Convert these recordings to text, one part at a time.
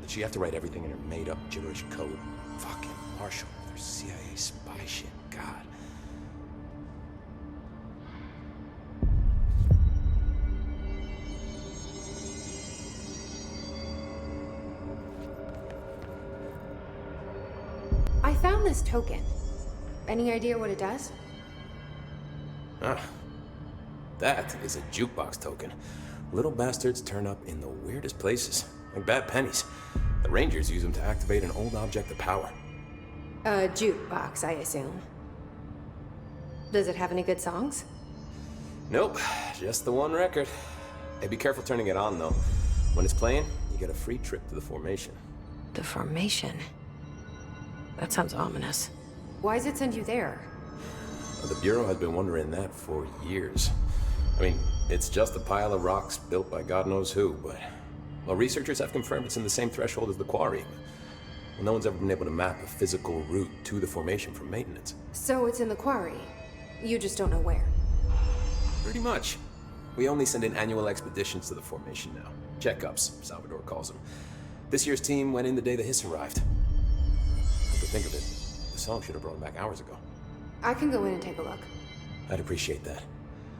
did she have to write everything in her made-up gibberish code? Fucking Marshall, their CIA spy shit, God. I found this token. Any idea what it does? Ah, that is a jukebox token. Little bastards turn up in the weirdest places, like bad pennies. The Rangers use them to activate an old object of power. A jukebox, I assume. Does it have any good songs? Nope, just the one record. Hey, be careful turning it on, though. When it's playing, you get a free trip to the formation. The formation? That sounds ominous. Why does it send you there? Well, the Bureau has been wondering that for years. I mean, it's just a pile of rocks built by God knows who, but... Well, researchers have confirmed it's in the same threshold as the quarry. Well, no one's ever been able to map a physical route to the formation from maintenance. So it's in the quarry. You just don't know where. Pretty much. We only send in annual expeditions to the formation now. Checkups, Salvador calls them. This year's team went in the day the hiss arrived. Come to think of it, the song should have brought them back hours ago. I can go in and take a look. I'd appreciate that.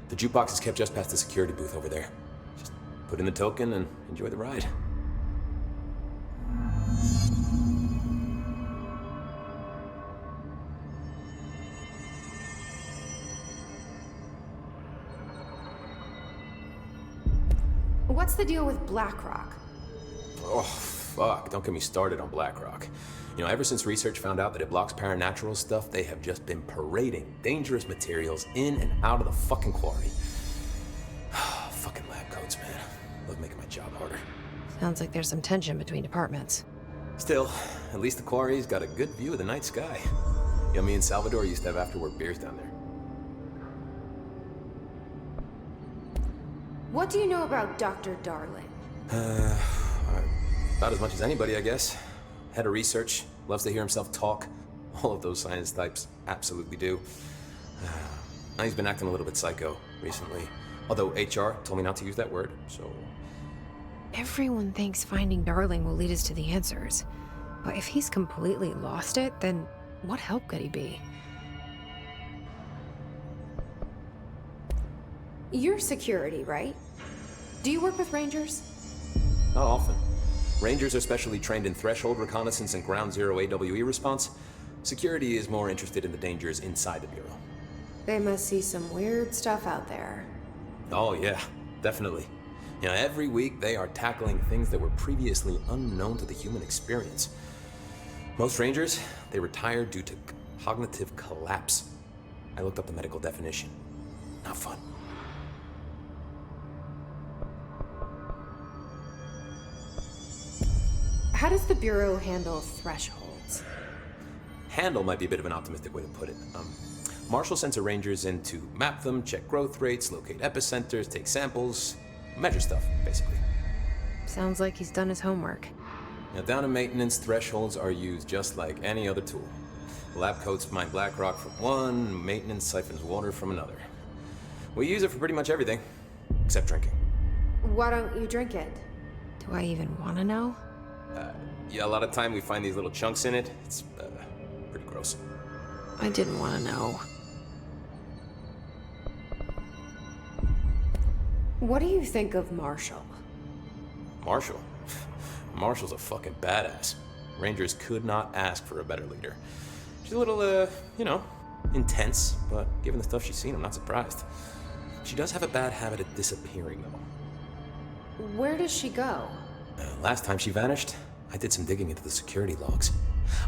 The jukebox is kept just past the security booth over there. Just put in the token and enjoy the ride. What's the deal with BlackRock? Oh, fuck. Don't get me started on BlackRock. You know, ever since research found out that it blocks paranatural stuff, they have just been parading dangerous materials in and out of the fucking quarry. Fucking lab coats, man. Love making my job harder. Sounds like there's some tension between departments. Still, at least the quarry's got a good view of the night sky. You know, me and Salvador used to have after-work beers down there. What do you know about Dr. Darling? About as much as anybody, I guess. Head of research, loves to hear himself talk. All of those science types absolutely do. Now he's been acting a little bit psycho recently. Although HR told me not to use that word, so... Everyone thinks finding Darling will lead us to the answers. But if he's completely lost it, then what help could he be? You're security, right? Do you work with Rangers? Not often. Rangers are specially trained in threshold reconnaissance and ground zero AWE response. Security is more interested in the dangers inside the Bureau. They must see some weird stuff out there. Oh yeah, definitely. You know, every week they are tackling things that were previously unknown to the human experience. Most Rangers, they retire due to cognitive collapse. I looked up the medical definition. Not fun. How does the Bureau handle thresholds? Handle might be a bit of an optimistic way to put it. Marshall sends her Rangers in to map them, check growth rates, locate epicenters, take samples, measure stuff, basically. Sounds like he's done his homework. Now, down in maintenance, thresholds are used just like any other tool. Lab coats mine black rock from one, maintenance siphons water from another. We use it for pretty much everything, except drinking. Why don't you drink it? Do I even want to know? Yeah, a lot of time we find these little chunks in it. It's pretty gross. I didn't want to know. What do you think of Marshall? Marshall? Marshall's a fucking badass. Rangers could not ask for a better leader. She's a little, you know, intense, but given the stuff she's seen, I'm not surprised. She does have a bad habit of disappearing, though. Where does she go? Last time she vanished, I did some digging into the security logs.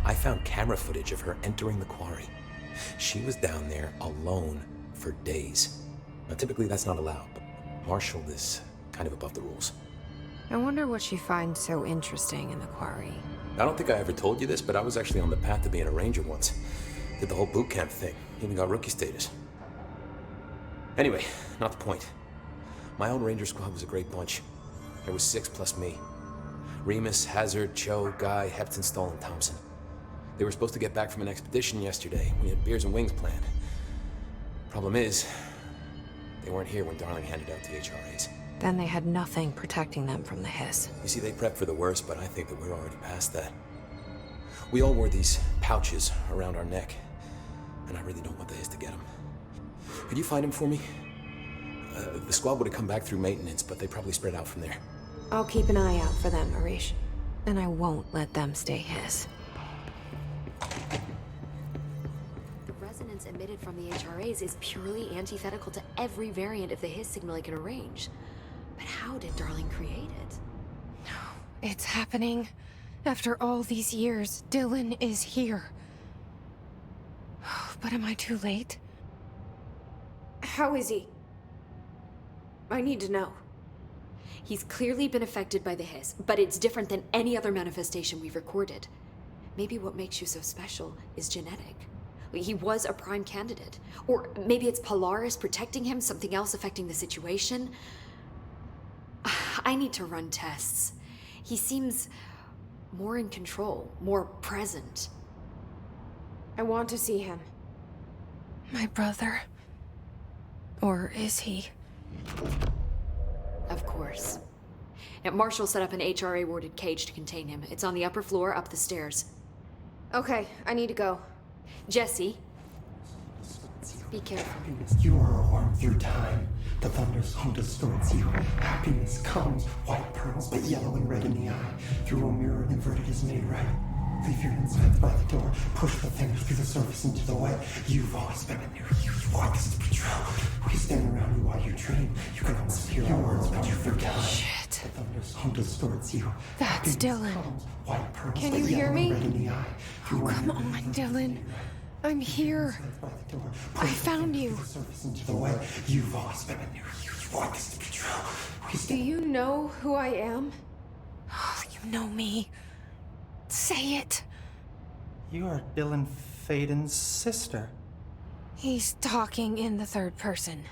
I found camera footage of her entering the quarry. She was down there alone for days. Now, typically that's not allowed, but Marshall is kind of above the rules. I wonder what she finds so interesting in the quarry. I don't think I ever told you this, but I was actually on the path to being a ranger once. Did the whole boot camp thing, even got rookie status. Anyway, not the point. My own ranger squad was a great bunch. There was 6 plus me. Remus, Hazard, Cho, Guy, Hepton, Stoll, and Thompson. They were supposed to get back from an expedition yesterday. We had beers and wings planned. Problem is, they weren't here when Darling handed out the HRAs. Then they had nothing protecting them from the hiss. You see, they prepped for the worst, but I think that we're already past that. We all wore these pouches around our neck, and I really don't want the hiss to get them. Could you find them for me? The squad would have come back through maintenance, but they probably spread out from there. I'll keep an eye out for them, Arish. And I won't let them stay hiss. The resonance emitted from the HRAs is purely antithetical to every variant of the hiss signal I can arrange. But how did Darling create it? It's happening. After all these years, Dylan is here. But am I too late? How is he? I need to know. He's clearly been affected by the hiss, but it's different than any other manifestation we've recorded. Maybe what makes you so special is genetic. He was a prime candidate. Or maybe it's Polaris protecting him, something else affecting the situation. I need to run tests. He seems more in control, more present. I want to see him. My brother? Or is he? Of course. Now, Marshall set up an HRA-warded cage to contain him. It's on the upper floor, up the stairs. Okay, I need to go. Jesse. Be careful. You are warm through time. The thunder's home distorts you. Happiness comes, white pearls, but yellow and red in the eye. Through a mirror, inverted is made right. Leave your insides by the door. Push the fingers through the surface into the wet. You've always been a new you. You want this to be true. We stand around you while you dream. You can almost hear our words, but you forget. Shit. The thunder's home distorts you. That's Happiness Dylan. comes, white pearls, Can but you hear yellow me? and red in the eye. Through a Come mirror, on, inverted is Dylan. made right. I'm here. I found you. You've always been a new you. You want this to be true. Do you know who I am? Oh, you know me. Say it. You are Dylan Faden's sister. He's talking in the third person.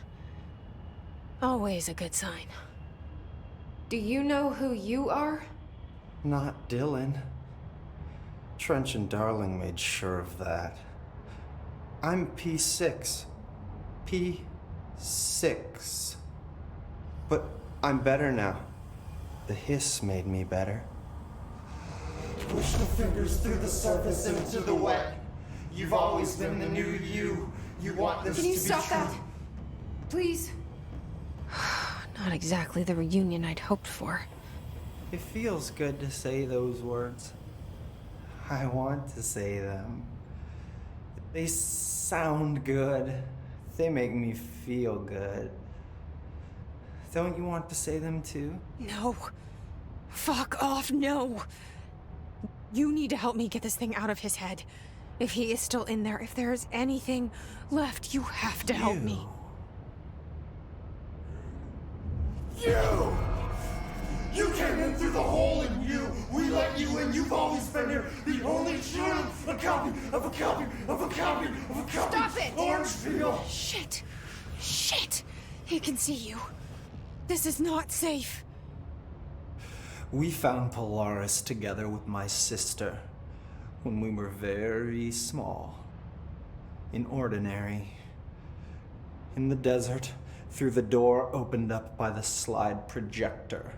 Always a good sign. Do you know who you are? Not Dylan. Trench and Darling made sure of that. I'm P6. P6. But I'm better now. The hiss made me better. Push the fingers through the surface into the wet. You've always been the new you. You want this Can you to be stop true. that? Please? Not exactly the reunion I'd hoped for. It feels good to say those words. I want to say them. They sound good. They make me feel good. Don't you want to say them too? No. Fuck off, no. You need to help me get this thing out of his head. If he is still in there, if there is anything left, you have to help me. You! You came in through the hole in you. We let you in. You've always been here. The only true. A copy of a copy of a copy of a copy. Stop it! Orange peel. Shit. Shit. He can see you. This is not safe. We found Polaris together with my sister when we were very small. In Ordinary. In the desert, through the door opened up by the slide projector.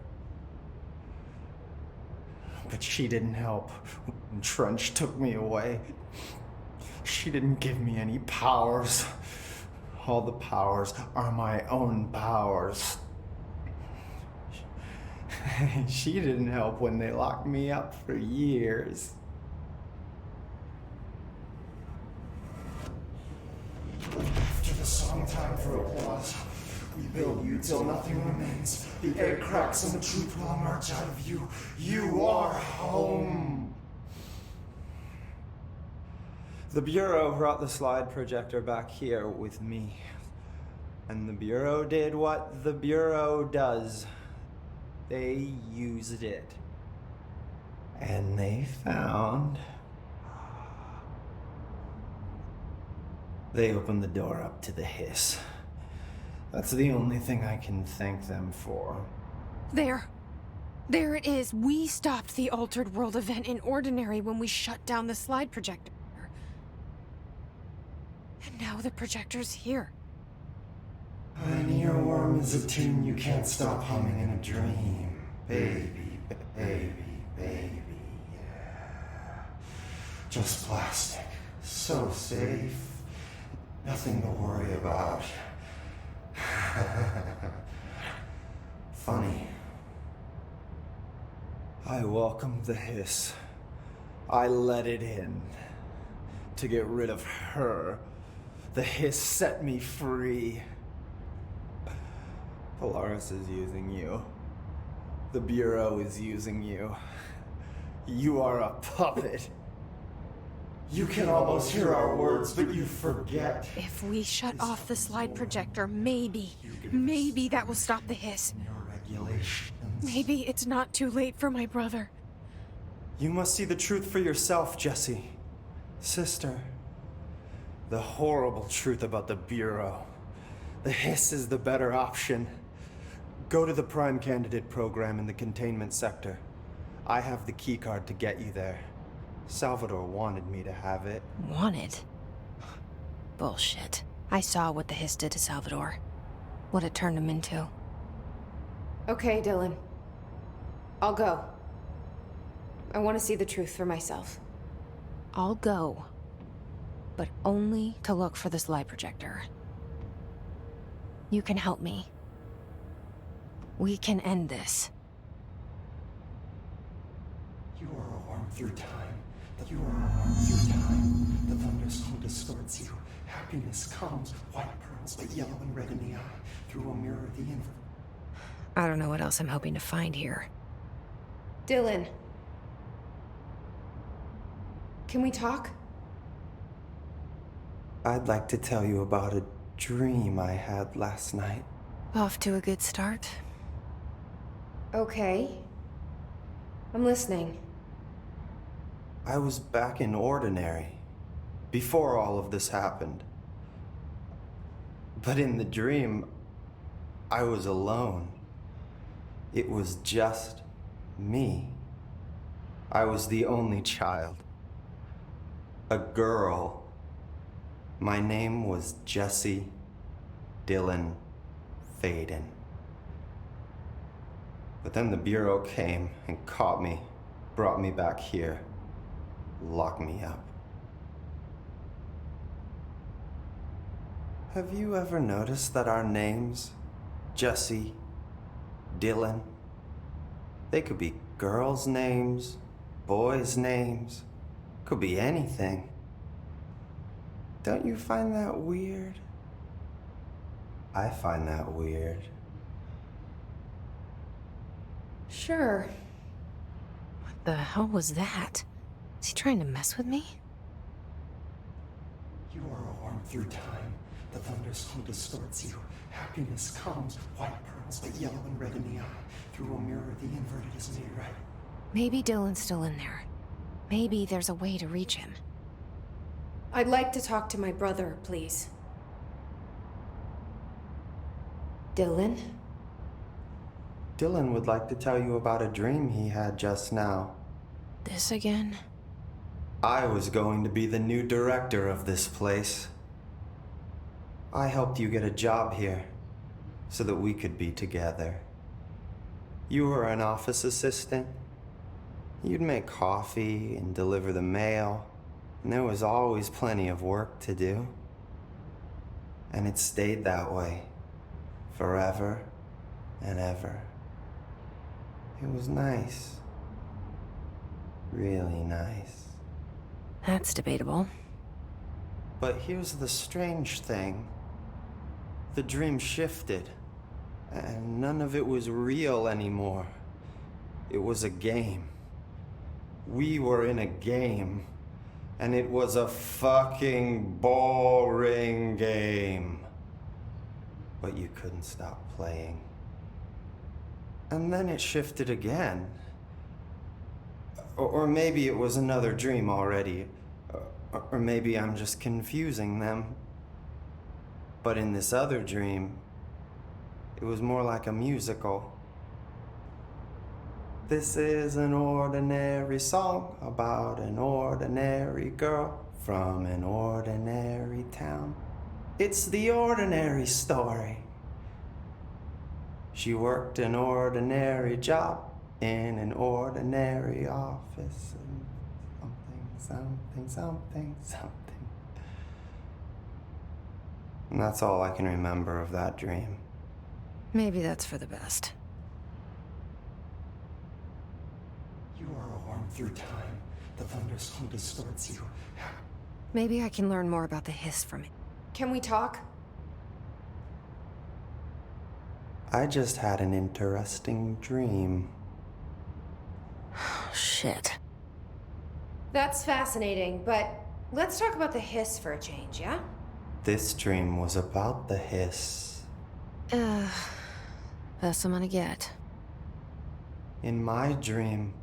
But she didn't help when Trench took me away. She didn't give me any powers. All the powers are my own powers. She didn't help when they locked me up for years. After the song, time for applause. We build you till nothing remains. The air cracks and the truth will emerge out of you. You are home. The Bureau brought the slide projector back here with me. And the Bureau did what the Bureau does. They used it. And they found... They opened the door up to the hiss. That's the only thing I can thank them for. There. There it is. We stopped the Altered World event in Ordinary when we shut down the slide projector. And now the projector's here. An earworm is a tune you can't stop humming in a dream. Baby, baby, baby, yeah. Just plastic, so safe, nothing to worry about. Funny. I welcomed the hiss. I let it in. To get rid of her. The hiss set me free. Polaris is using you. The Bureau is using you. You are a puppet. You can almost hear our words, but you forget. If we shut off the slide projector, maybe that will stop the hiss. Your regulations. Maybe it's not too late for my brother. You must see the truth for yourself, Jessie. Sister. The horrible truth about the Bureau. The hiss is the better option. Go to the Prime Candidate program in the containment sector. I have the keycard to get you there. Salvador wanted me to have it. Wanted? Bullshit. I saw what the hiss did to Salvador. What it turned him into. Okay, Dylan. I'll go. I want to see the truth for myself. I'll go. But only to look for the slide projector. You can help me. We can end this. You are a worm through time. You are a worm through time. The thunderstorm distorts you. Happiness comes, white pearls, but yellow and red in the eye. Through a mirror of the infinite. I don't know what else I'm hoping to find here. Dylan. Can we talk? I'd like to tell you about a dream I had last night. Off to a good start. Okay. I'm listening. I was back in Ordinary, before all of this happened. But in the dream, I was alone. It was just me. I was the only child. A girl. My name was Jesse Dylan Faden. But then the Bureau came and caught me, brought me back here, locked me up. Have you ever noticed that our names, Jesse, Dylan, they could be girls' names, boys' names, could be anything. Don't you find that weird? I find that weird. Sure. What the hell was that? Is he trying to mess with me? You are a worm through time. The thunderstorm distorts you. Happiness comes, white pearls, but yellow and red in the eye. Through a mirror, the inverted is made right. Maybe Dylan's still in there. Maybe there's a way to reach him. I'd like to talk to my brother, please. Dylan? Dylan would like to tell you about a dream he had just now. This again? I was going to be the new director of this place. I helped you get a job here so that we could be together. You were an office assistant. You'd make coffee and deliver the mail, and there was always plenty of work to do. And it stayed that way, forever and ever. It was nice. Really nice. That's debatable. But here's the strange thing. The dream shifted, and none of it was real anymore. It was a game. We were in a game, and it was a fucking boring game. But you couldn't stop playing. And then it shifted again. Or maybe it was another dream already. Or maybe I'm just confusing them. But in this other dream, it was more like a musical. This is an ordinary song about an ordinary girl from an ordinary town. It's the ordinary story She worked an ordinary job in an ordinary office. Something. And that's all I can remember of that dream. Maybe that's for the best. You are a worm through time. The thunderstorm distorts you. Maybe I can learn more about the hiss from it. Can we talk? I just had an interesting dream. Shit. That's fascinating, but let's talk about the hiss for a change, yeah? This dream was about the hiss. Best I'm gonna get. In my dream,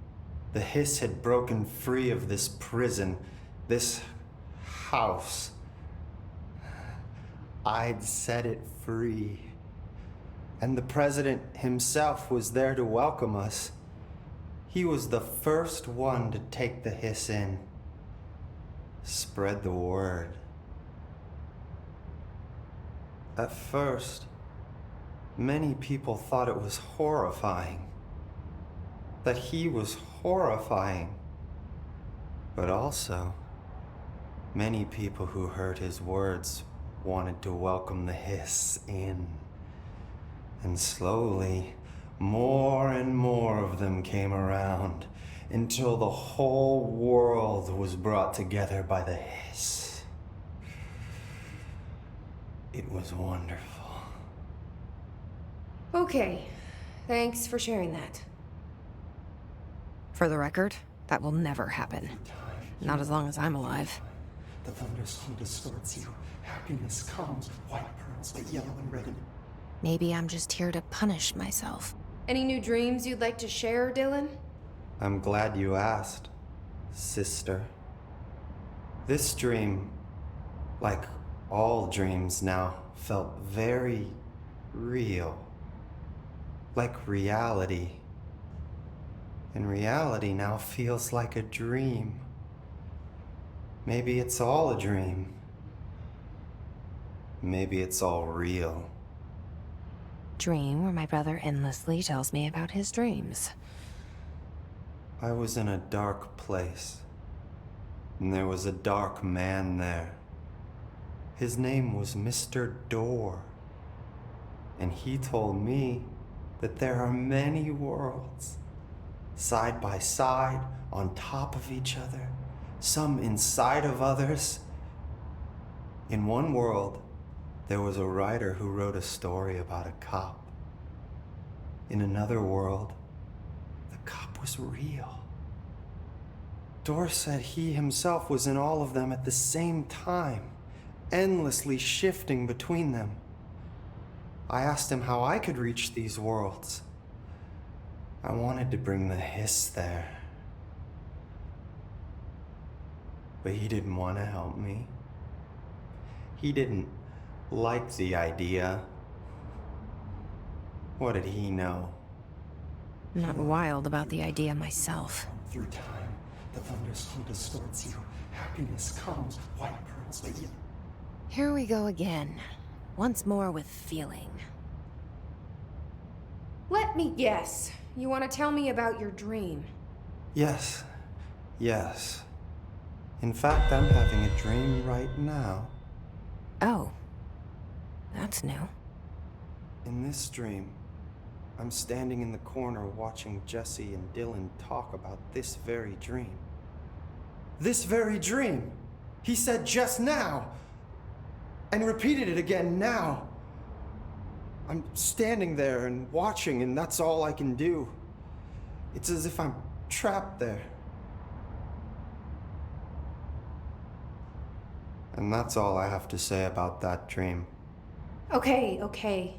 the hiss had broken free of this prison, this house. I'd set it free. And the president himself was there to welcome us. He was the first one to take the hiss in. Spread the word. At first, many people thought it was horrifying. That he was horrifying. But also, many people who heard his words wanted to welcome the hiss in. And slowly, more and more of them came around until the whole world was brought together by the hiss. It was wonderful. Okay, thanks for sharing that. For the record, that will never happen. Not as long as I'm alive. The thunderstorm distorts you. Happiness comes, white pearls, but yellow and red. Maybe I'm just here to punish myself. Any new dreams you'd like to share, Dylan? I'm glad you asked, sister. This dream, like all dreams now, felt very real. Like reality. And reality now feels like a dream. Maybe it's all a dream. Maybe it's all real. Dream where my brother endlessly tells me about his dreams. I was in a dark place, and there was a dark man there. His name was Mr. Door, and he told me that there are many worlds, side by side, on top of each other, some inside of others. In one world, there was a writer who wrote a story about a cop. In another world, the cop was real. Door said he himself was in all of them at the same time, endlessly shifting between them. I asked him how I could reach these worlds. I wanted to bring the hiss there. But he didn't want to help me. He didn't like the idea. What did he know? I'm not wild about the idea myself. Through time, the thunderstorm distorts you. Happiness comes, white pearls, but yellow. Here we go again. Once more with feeling. Let me guess. You want to tell me about your dream? Yes. In fact, I'm having a dream right now. Oh. That's new. In this dream, I'm standing in the corner watching Jesse and Dylan talk about this very dream. This very dream! He said just now! And repeated it again now! I'm standing there and watching, and that's all I can do. It's as if I'm trapped there. And that's all I have to say about that dream. Okay,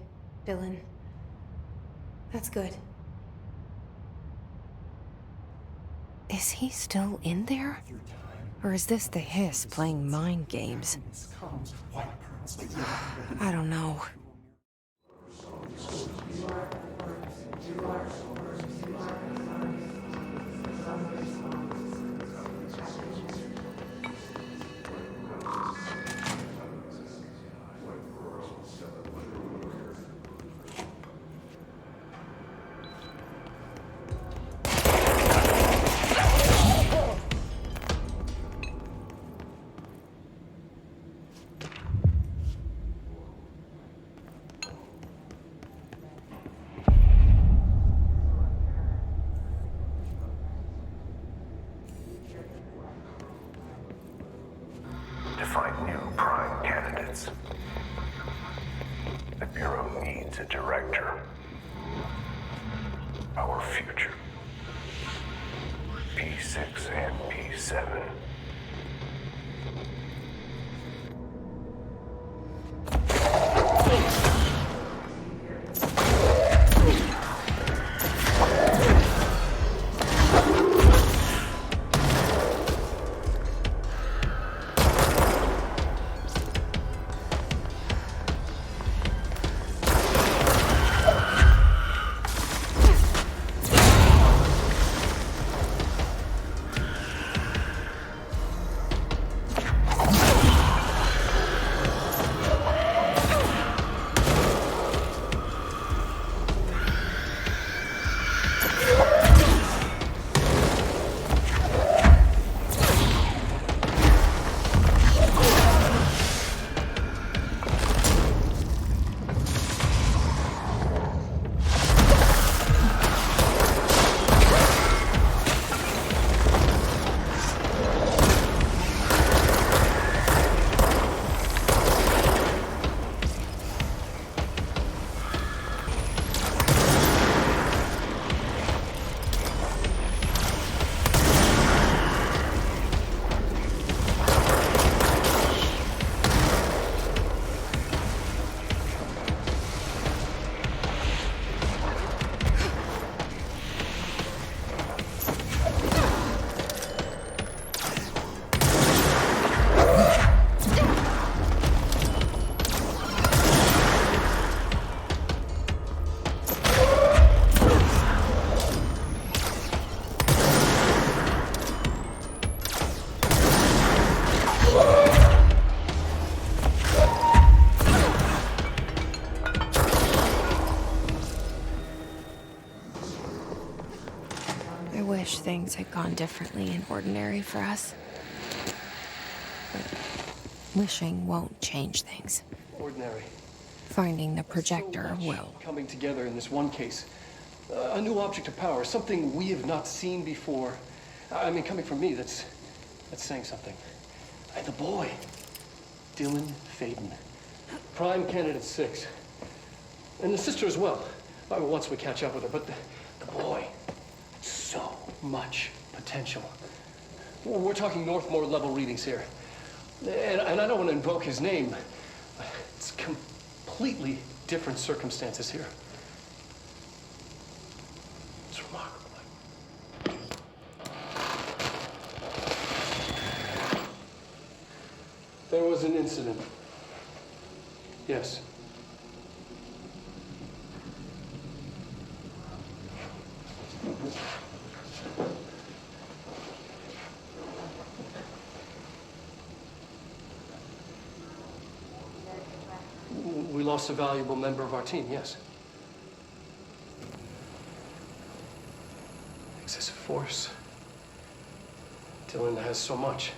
Dylan. That's good. Is he still in there? Or is this the hiss playing mind games? Happiness comes, white pearls, but yellow and red. I don't know. needs a director. Our future. P6 and P7. I wish things had gone differently in ordinary for us. But wishing won't change things. Ordinary. Finding the projector So much will. coming together in this one case. A new object of power, something we have not seen before. I mean, coming from me, that's saying something. And the boy, Dylan Faden, prime candidate 6. And the sister as well. I mean, once we catch up with her, but the boy, so much potential. We're talking Northmore level readings here. And I don't want to invoke his name. It's completely different circumstances here. It's remarkable. There was an incident. Yes. We lost a valuable member of our team, yes. Excessive force. Dylan has so much.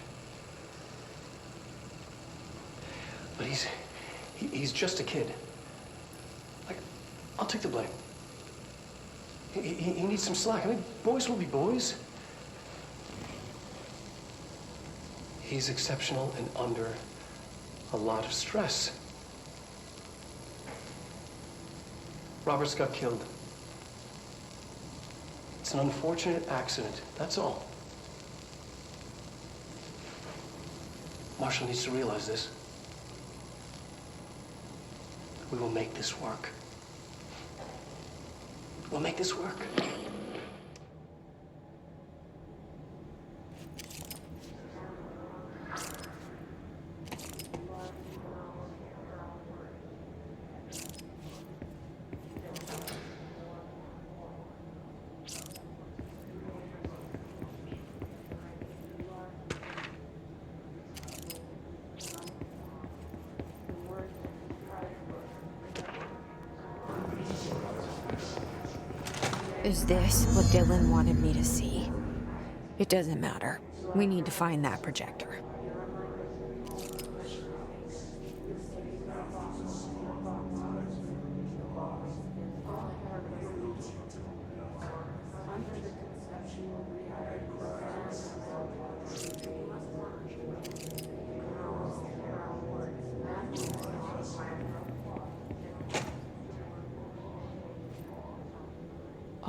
But he's just a kid. Like, I'll take the blame. He needs some slack. I mean, boys will be boys. He's exceptional and under a lot of stress. Roberts got killed. It's an unfortunate accident, that's all. Marshall needs to realize this. We will make this work. We'll make this work. Is this what Dylan wanted me to see? It doesn't matter. We need to find that projector.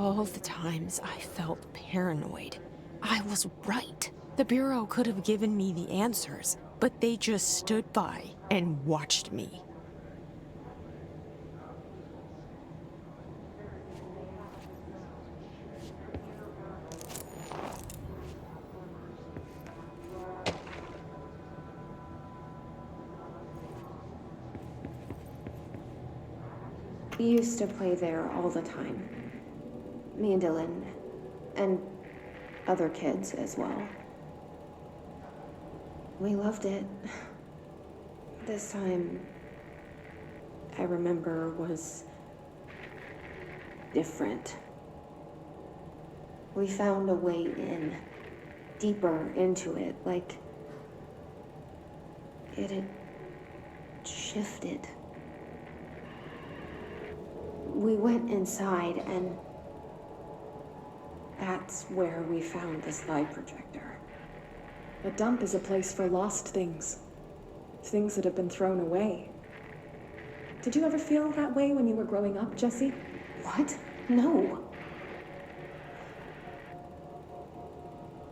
all the times I felt paranoid, I was right. The Bureau could have given me the answers, but they just stood by and watched me. We used to play there all the time. Me and Dylan, and other kids as well. We loved it. This time, I remember, was different. We found a way in, deeper into it, like it had shifted. We went inside, and that's where we found the slide projector. A dump is a place for lost things. Things that have been thrown away. Did you ever feel that way when you were growing up, Jesse? What? No.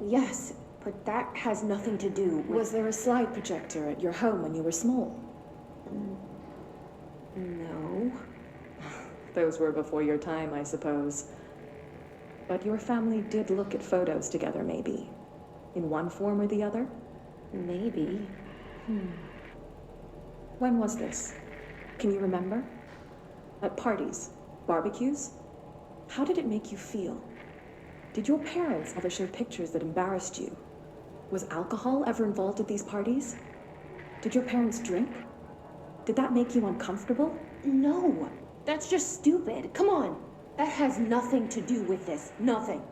Yes, but that has nothing to do with... Was there a slide projector at your home when you were small? No. Those were before your time, I suppose. But your family did look at photos together, maybe. In one form or the other? Maybe. When was this? Can you remember? At parties? Barbecues? How did it make you feel? Did your parents ever show pictures that embarrassed you? Was alcohol ever involved at these parties? Did your parents drink? Did that make you uncomfortable? No. That's just stupid. Come on. That has nothing to do with this. Nothing.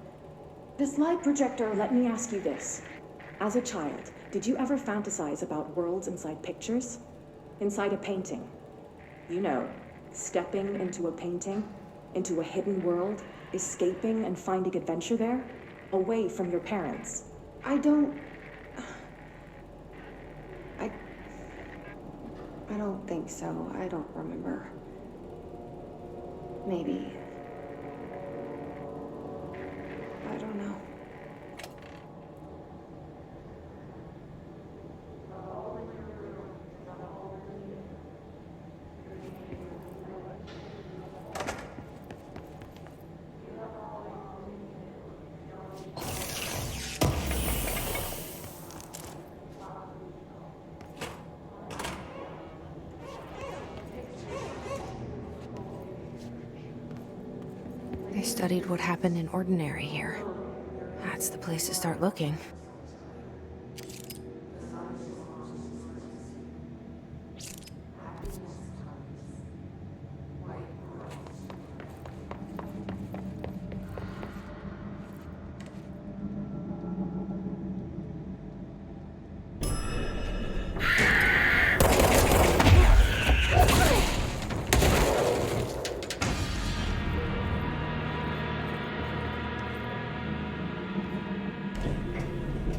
The slide projector, let me ask you this. As a child, did you ever fantasize about worlds inside pictures? Inside a painting? You know, stepping into a painting, into a hidden world, escaping and finding adventure there, away from your parents. I don't think so. I don't remember. Maybe. I don't know. They studied what happened in Ordinary here. That's the place to start looking.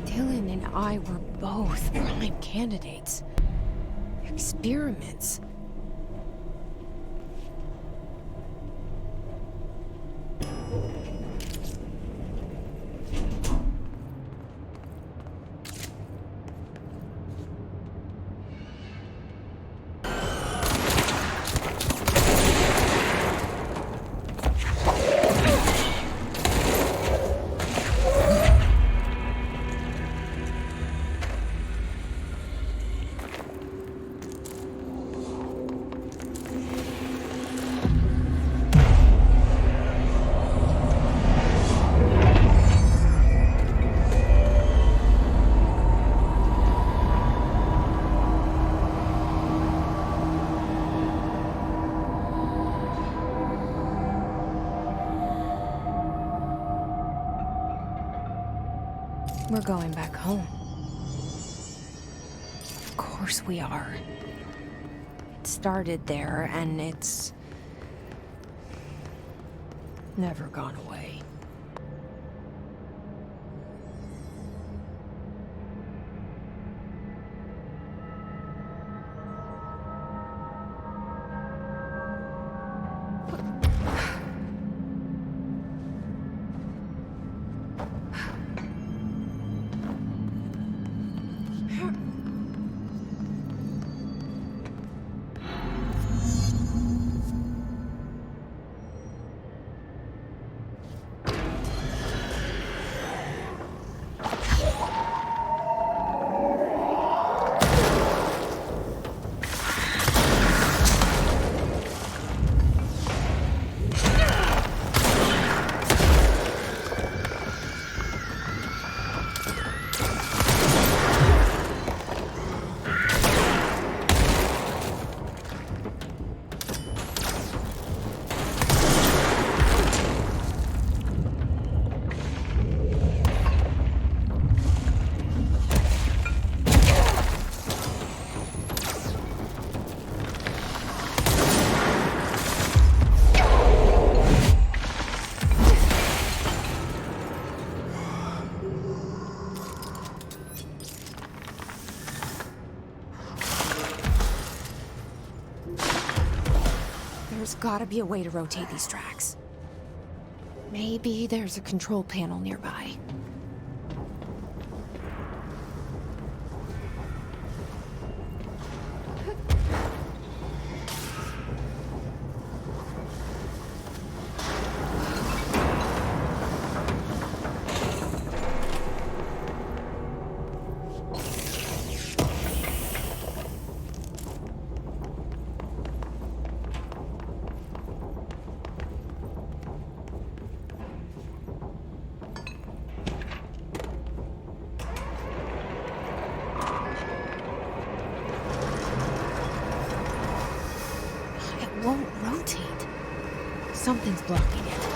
Dylan and I were both prime candidates. Experiments. We're going back home. Of course we are. It started there, and it's never gone away. There's gotta be a way to rotate these tracks. Maybe there's a control panel nearby. It won't rotate. Something's blocking it.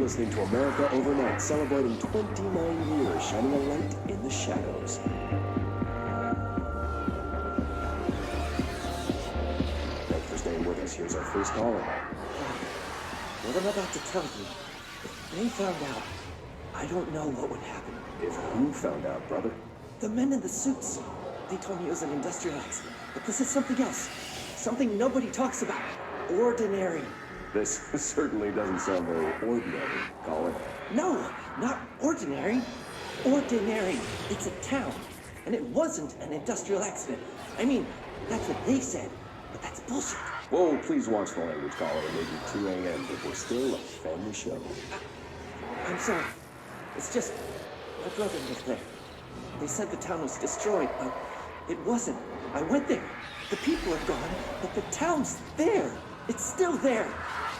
listening to America Overnight, celebrating 29 years, shining a light in the shadows. Thanks for staying with us. Here's our first caller. What I'm about to tell you, if they found out, I don't know what would happen. If who found out, brother? The men in the suits. They told me it was an industrial accident, but this is something else. Something nobody talks about. Ordinary. This certainly doesn't sound very ordinary, caller. No, not ordinary. Ordinary. It's a town. And it wasn't an industrial accident. I mean, that's what they said, but that's bullshit. Whoa, please watch the language, caller. It may be 2 a.m., but we're still a family show. I'm sorry. It's just, my brother lived there. They said the town was destroyed, but it wasn't. I went there. The people are gone, but the town's there. It's still there.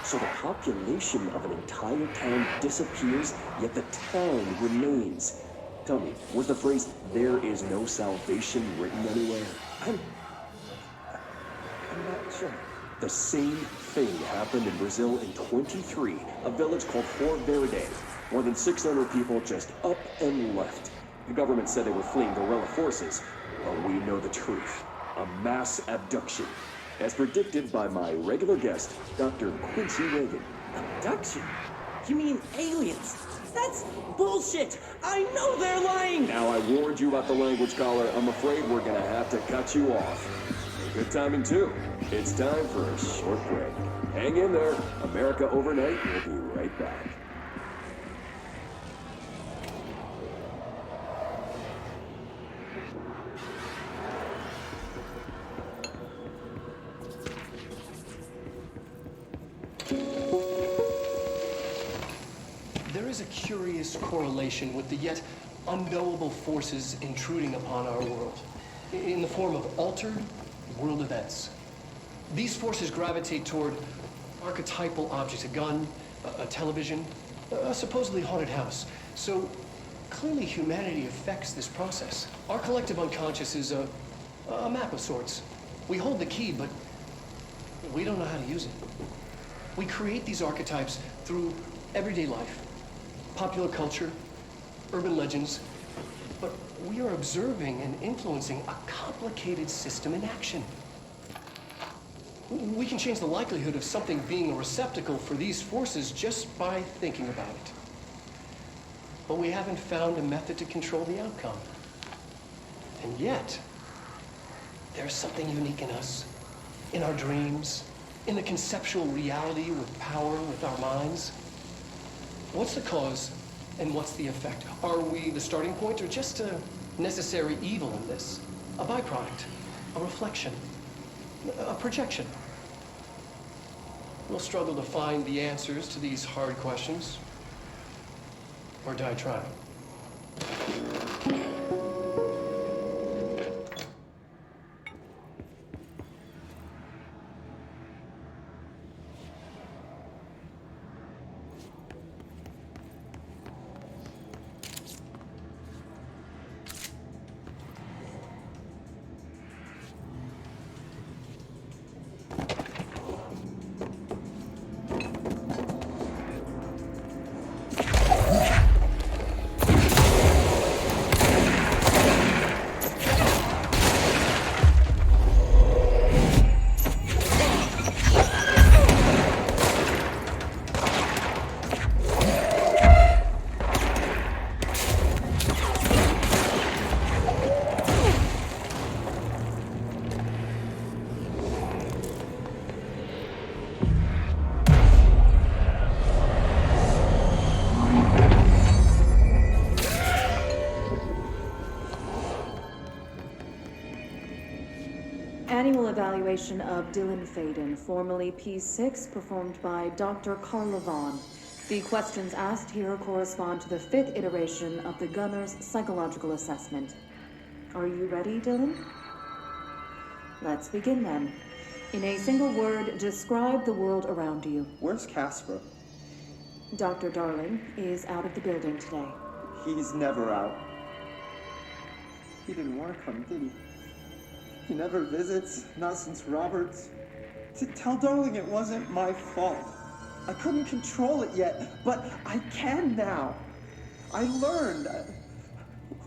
So the population of an entire town disappears, yet the town remains. Tell me, was the phrase, "there is no salvation," written anywhere? I'm not sure. The same thing happened in Brazil in 23, a village called Fort Verde. More than 600 people just up and left. The government said they were fleeing guerrilla forces, but we know the truth. A mass abduction, as predicted by my regular guest, Dr. Quincy Reagan. Abduction? You mean aliens? That's bullshit! I know they're lying! Now I warned you about the language, caller. I'm afraid we're gonna have to cut you off. Good timing, too. It's time for a short break. Hang in there. America Overnight will be right back. There is a curious correlation with the yet unknowable forces intruding upon our world, in the form of altered world events. These forces gravitate toward archetypal objects, a gun, a television, a supposedly haunted house. So clearly humanity affects this process. Our collective unconscious is a map of sorts. We hold the key, but we don't know how to use it. We create these archetypes through everyday life, popular culture, urban legends, but we are observing and influencing a complicated system in action. We can change the likelihood of something being a receptacle for these forces just by thinking about it. But we haven't found a method to control the outcome. And yet, there's something unique in us, in our dreams, in the conceptual reality with power with our minds. What's the cause and what's the effect? Are we the starting point or just a necessary evil in this? A byproduct, a reflection, a projection? We'll struggle to find the answers to these hard questions, or die trying. Annual evaluation of Dylan Faden, formerly P6, performed by Dr. Carla Vaughn. The questions asked here correspond to the 5th iteration of the Gunner's psychological assessment. Are you ready, Dylan? Let's begin then. In a single word, describe the world around you. Where's Casper? Dr. Darling is out of the building today. He's never out. He didn't want to come, did he? He never visits, not since Roberts. Tell Darling it wasn't my fault. I couldn't control it yet, but I can now. I learned.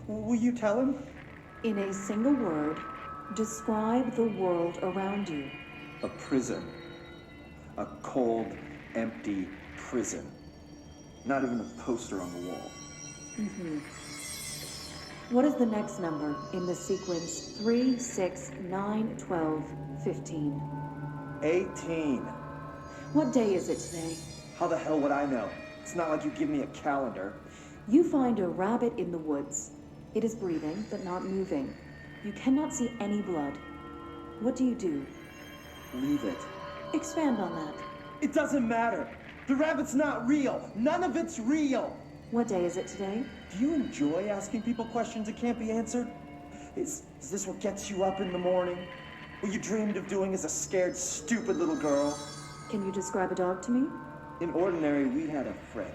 Will you tell him? In a single word, describe the world around you. A prison. A cold, empty prison. Not even a poster on the wall. What is the next number in the sequence 3, 6, 9, 12, 15? 18. What day is it today? How the hell would I know? It's not like you give me a calendar. You find a rabbit in the woods. It is breathing, but not moving. You cannot see any blood. What do? Leave it. Expand on that. It doesn't matter. The rabbit's not real. None of it's real. What day is it today? Do you enjoy asking people questions that can't be answered? Is this what gets you up in the morning? What you dreamed of doing as a scared, stupid little girl? Can you describe a dog to me? In Ordinary, we had a friend.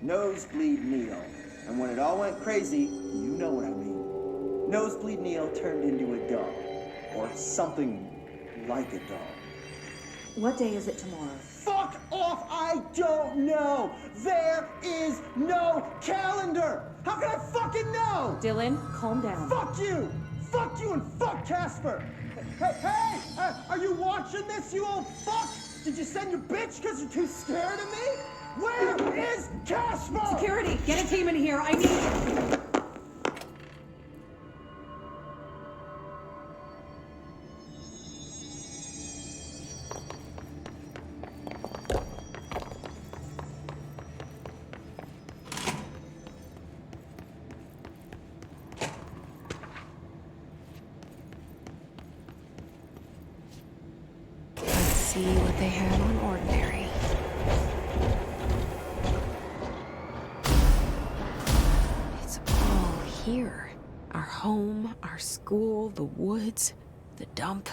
Nosebleed Neil. And when it all went crazy, you know what I mean. Nosebleed Neil turned into a dog. Or something like a dog. What day is it tomorrow? Fuck off! I don't know! There is no calendar! How can I fucking know? Dylan, calm down. Fuck you! Fuck you and fuck Casper! Hey! Are you watching this, you old fuck? Did you send your bitch because you're too scared of me? Where is Casper? Security, get a team in here. I need... See what they have on Ordinary. It's all here. Our home, our school, the woods, the dump.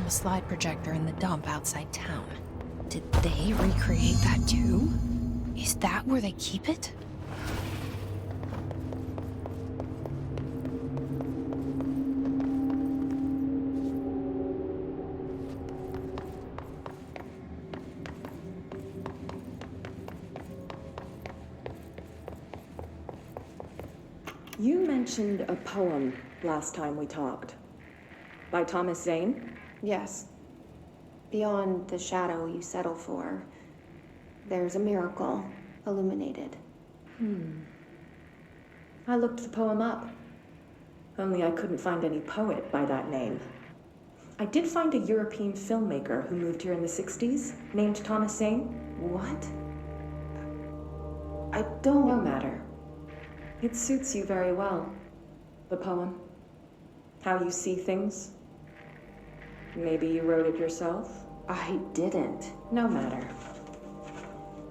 Slide projector in the dump outside town. Did they recreate that too? Is that where they keep it? You mentioned a poem last time we talked. By Thomas Zane? Yes. Beyond the shadow you settle for, there's a miracle illuminated. I looked the poem up. Only I couldn't find any poet by that name. I did find a European filmmaker who moved here in the 60s, named Thomas Zane. What? I don't... No matter. It suits you very well. The poem. How you see things. Maybe you wrote it yourself? I didn't. No matter.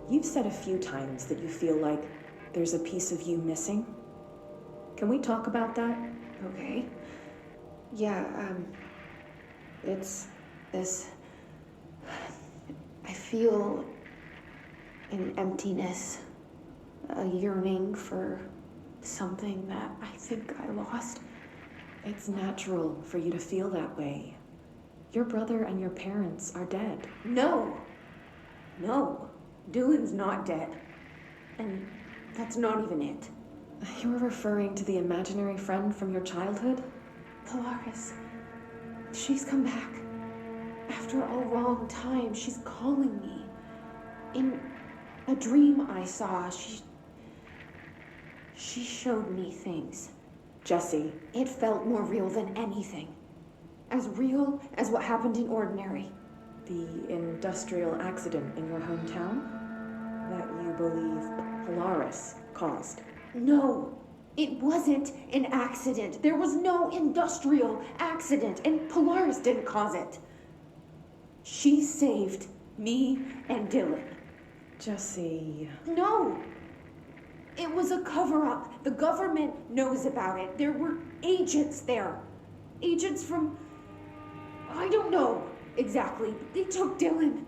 You've said a few times that you feel like there's a piece of you missing. Can we talk about that? Okay. Yeah, it's this... I feel an emptiness, a yearning for something that I think I lost. It's natural for you to feel that way. Your brother and your parents are dead. No! No. Dylan's not dead. And that's not even it. You were referring to the imaginary friend from your childhood? Polaris. She's come back. After a long time, she's calling me. In a dream I saw, she showed me things. Jesse. It felt more real than anything. As real as what happened in Ordinary. The industrial accident in your hometown? That you believe Polaris caused? No, it wasn't an accident. There was no industrial accident, and Polaris didn't cause it. She saved me and Dylan. Jesse... No! It was a cover-up. The government knows about it. There were agents there. Agents from... I don't know exactly. They took Dylan.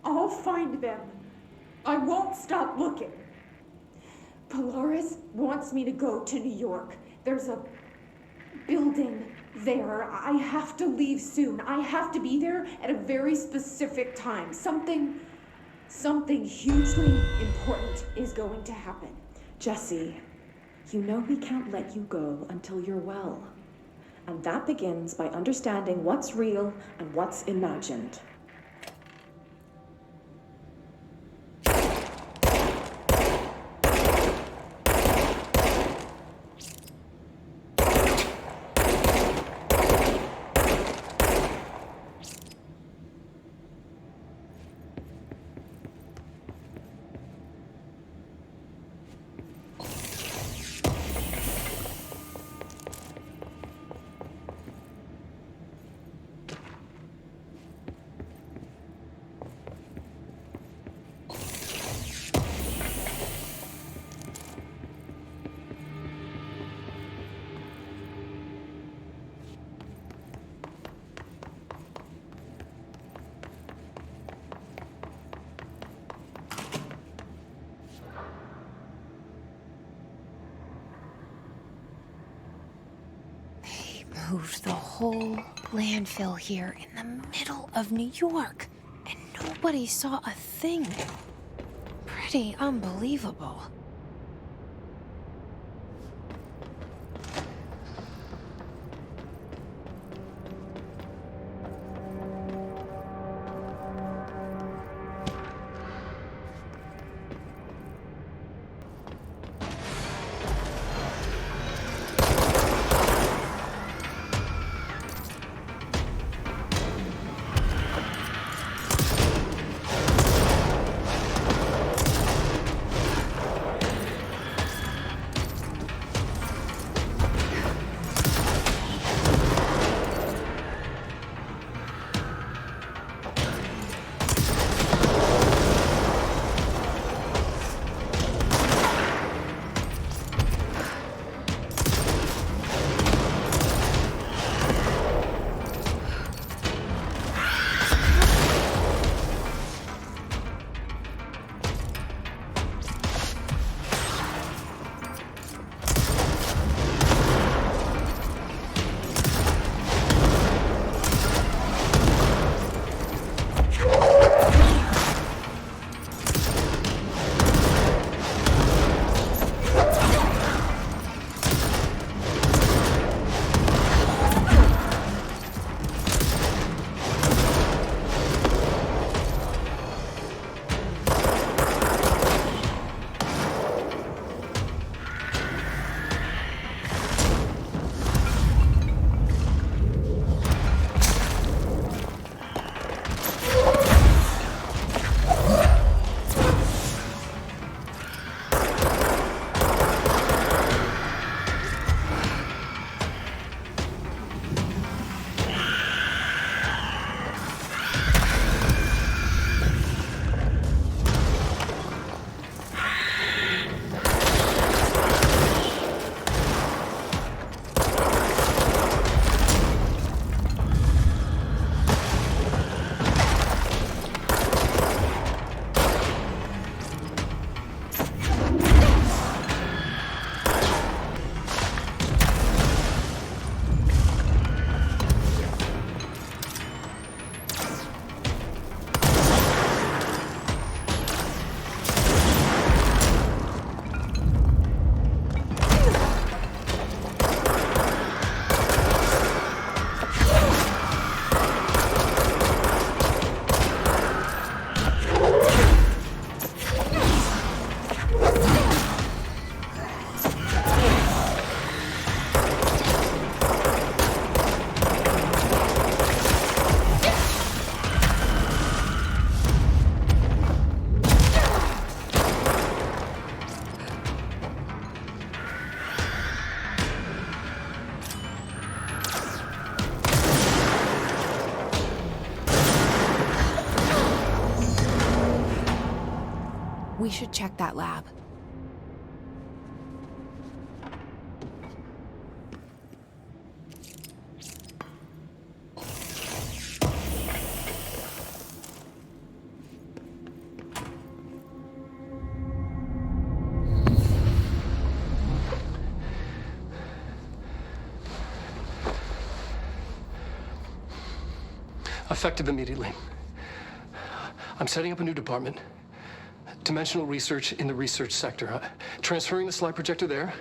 I'll find them. I won't stop looking. Polaris wants me to go to New York. There's a building there. I have to leave soon. I have to be there at a very specific time. Something hugely important is going to happen. Jesse, you know we can't let you go until you're well. And that begins by understanding what's real and what's imagined. Moved the whole landfill here in the middle of New York, and nobody saw a thing. Pretty unbelievable. We should check that lab. Effective immediately. I'm setting up a new department. Dimensional research in the research sector. Transferring the slide projector there.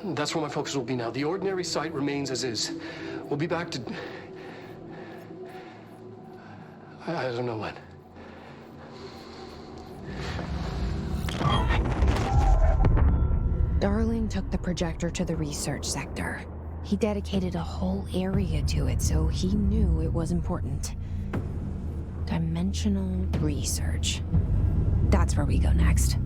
That's where my focus will be now. The ordinary site remains as is. We'll be back to... I don't know when. Darling took the projector to the research sector. He dedicated a whole area to it, so he knew it was important. Dimensional research. That's where we go next.